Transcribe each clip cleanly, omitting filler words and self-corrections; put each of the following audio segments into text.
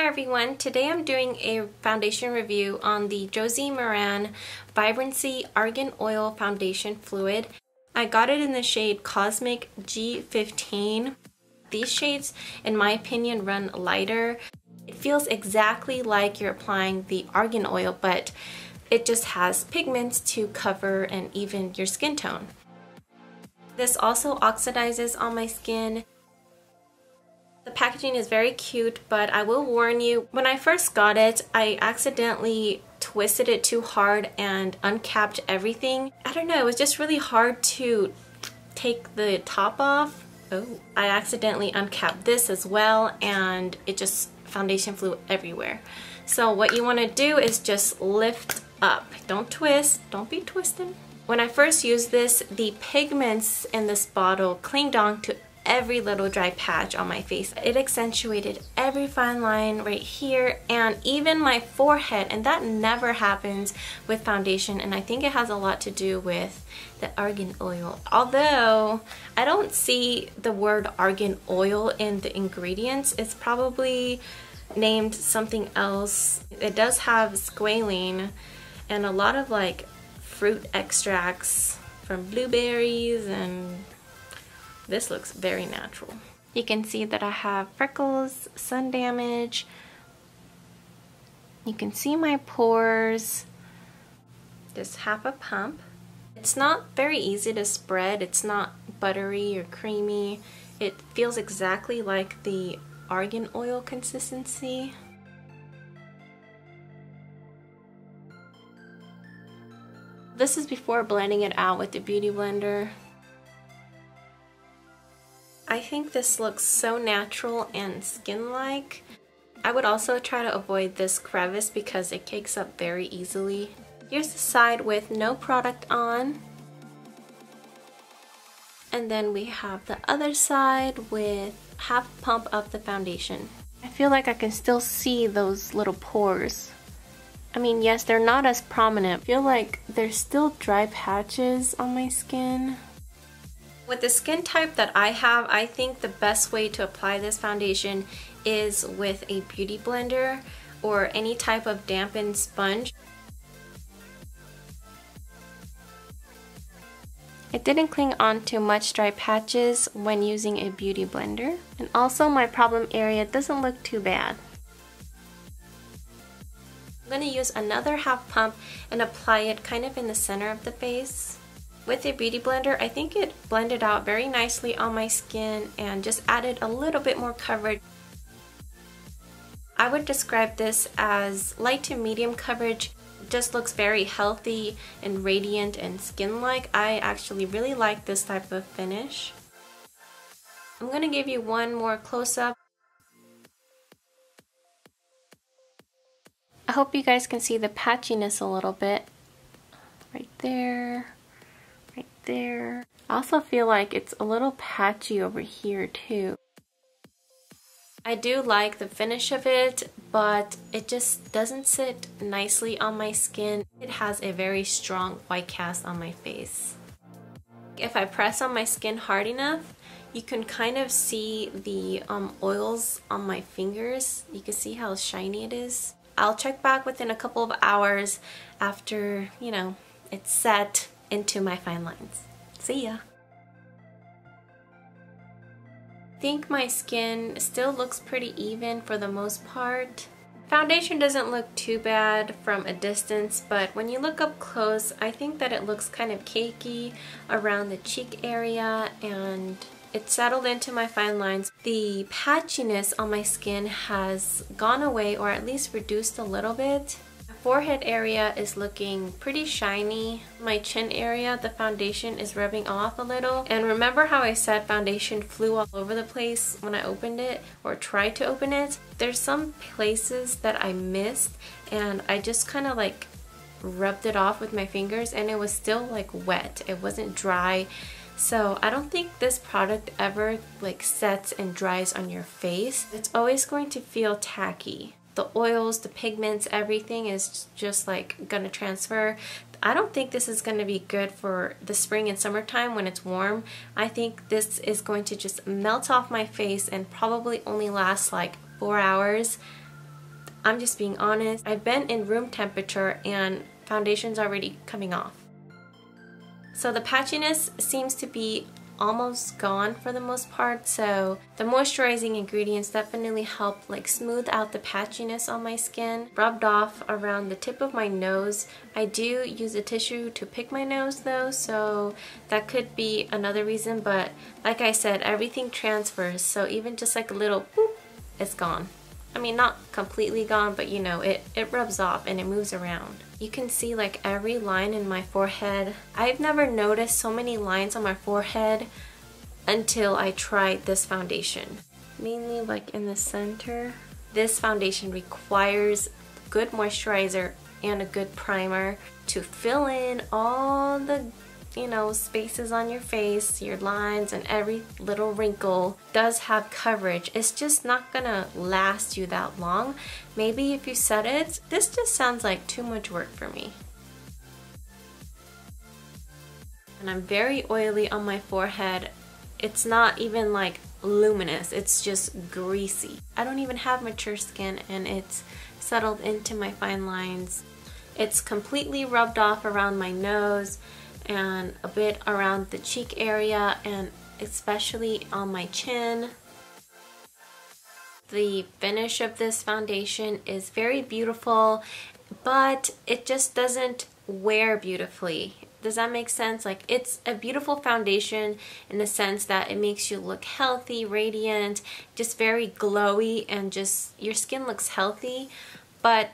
Hi everyone, today I'm doing a foundation review on the Josie Maran Vibrancy Argan Oil Foundation Fluid. I got it in the shade Cosmic G15. These shades, in my opinion, run lighter. It feels exactly like you're applying the argan oil, but it just has pigments to cover and even your skin tone. This also oxidizes on my skin. The packaging is very cute, but I will warn you, when I first got it, I accidentally twisted it too hard and uncapped everything. I don't know, it was just really hard to take the top off. Oh, I accidentally uncapped this as well, and it just foundation flew everywhere. So what you want to do is just lift up. Don't twist, don't be twisting. When I first used this, the pigments in this bottle clinged on to every little dry patch on my face. It accentuated every fine line right here and even my forehead, and that never happens with foundation, and I think it has a lot to do with the argan oil. Although I don't see the word argan oil in the ingredients, it's probably named something else. It does have squalene and a lot of like fruit extracts from blueberries, and this looks very natural. You can see that I have freckles, sun damage. You can see my pores. Just half a pump. It's not very easy to spread. It's not buttery or creamy. It feels exactly like the argan oil consistency. This is before blending it out with the Beauty Blender. I think this looks so natural and skin-like. I would also try to avoid this crevice because it cakes up very easily. Here's the side with no product on. And then we have the other side with half a pump of the foundation. I feel like I can still see those little pores. I mean, yes, they're not as prominent. I feel like there's still dry patches on my skin. With the skin type that I have, I think the best way to apply this foundation is with a beauty blender or any type of dampened sponge. It didn't cling on to much dry patches when using a beauty blender. And also my problem area doesn't look too bad. I'm going to use another half pump and apply it kind of in the center of the face. With a beauty blender, I think it blended out very nicely on my skin and just added a little bit more coverage. I would describe this as light to medium coverage. It just looks very healthy and radiant and skin-like. I actually really like this type of finish. I'm going to give you one more close-up. I hope you guys can see the patchiness a little bit. Right there. Right there. I also feel like it's a little patchy over here too. I do like the finish of it, but it just doesn't sit nicely on my skin. It has a very strong white cast on my face. If I press on my skin hard enough, you can kind of see the oils on my fingers. You can see how shiny it is. I'll check back within a couple of hours after, you know, it's set into my fine lines. See ya! I think my skin still looks pretty even for the most part. Foundation doesn't look too bad from a distance, but when you look up close, I think that it looks kind of cakey around the cheek area, and it settled into my fine lines. The patchiness on my skin has gone away, or at least reduced a little bit. Forehead area is looking pretty shiny. My chin area, the foundation is rubbing off a little. And remember how I said foundation flew all over the place when I opened it or tried to open it? There's some places that I missed, and I just kind of like rubbed it off with my fingers, and it was still like wet. It wasn't dry. So I don't think this product ever like sets and dries on your face. It's always going to feel tacky. The oils, the pigments, everything is just like gonna transfer. I don't think this is gonna be good for the spring and summertime when it's warm. I think this is going to just melt off my face and probably only last like 4 hours. I'm just being honest. I've been in room temperature and foundation's already coming off. So the patchiness seems to be almost gone for the most part, so the moisturizing ingredients definitely help like smooth out the patchiness on my skin. Rubbed off around the tip of my nose. I do use a tissue to pick my nose though, so that could be another reason, but like I said, everything transfers, so even just like a little boop, it's gone. I mean, not completely gone, but you know, it rubs off and it moves around. You can see like every line in my forehead. I've never noticed so many lines on my forehead until I tried this foundation. Mainly like in the center. This foundation requires good moisturizer and a good primer to fill in all the, you know, spaces on your face, your lines, and every little wrinkle does have coverage. It's just not gonna last you that long. Maybe if you set it, this just sounds like too much work for me. And I'm very oily on my forehead. It's not even like luminous, it's just greasy. I don't even have mature skin and it's settled into my fine lines. It's completely rubbed off around my nose and a bit around the cheek area and especially on my chin. The finish of this foundation is very beautiful, but it just doesn't wear beautifully. Does that make sense? Like, it's a beautiful foundation in the sense that it makes you look healthy, radiant, just very glowy, and just your skin looks healthy, but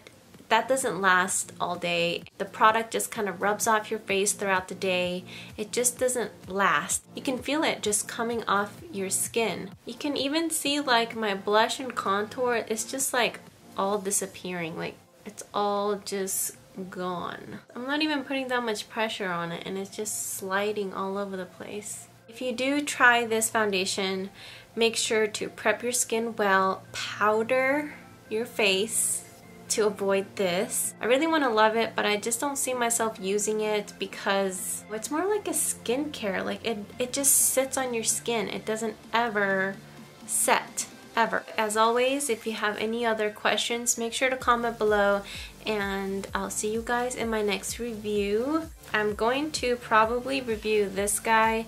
that doesn't last all day. The product just kind of rubs off your face throughout the day. It just doesn't last. You can feel it just coming off your skin. You can even see like my blush and contour, it's just like all disappearing. Like, it's all just gone. I'm not even putting that much pressure on it and it's just sliding all over the place. If you do try this foundation, make sure to prep your skin well, powder your face to avoid this. I really want to love it, but I just don't see myself using it because it's more like a skincare. Like it just sits on your skin. It doesn't ever set, ever. As always, if you have any other questions, make sure to comment below and I'll see you guys in my next review. I'm going to probably review this guy,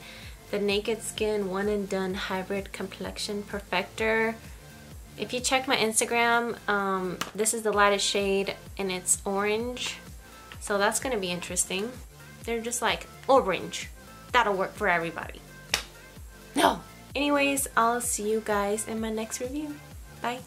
the Naked Skin One and Done Hybrid Complexion Perfector. If you check my Instagram, this is the lightest shade and it's orange. So that's gonna be interesting. They're just like orange. That'll work for everybody. No! Anyways, I'll see you guys in my next review. Bye.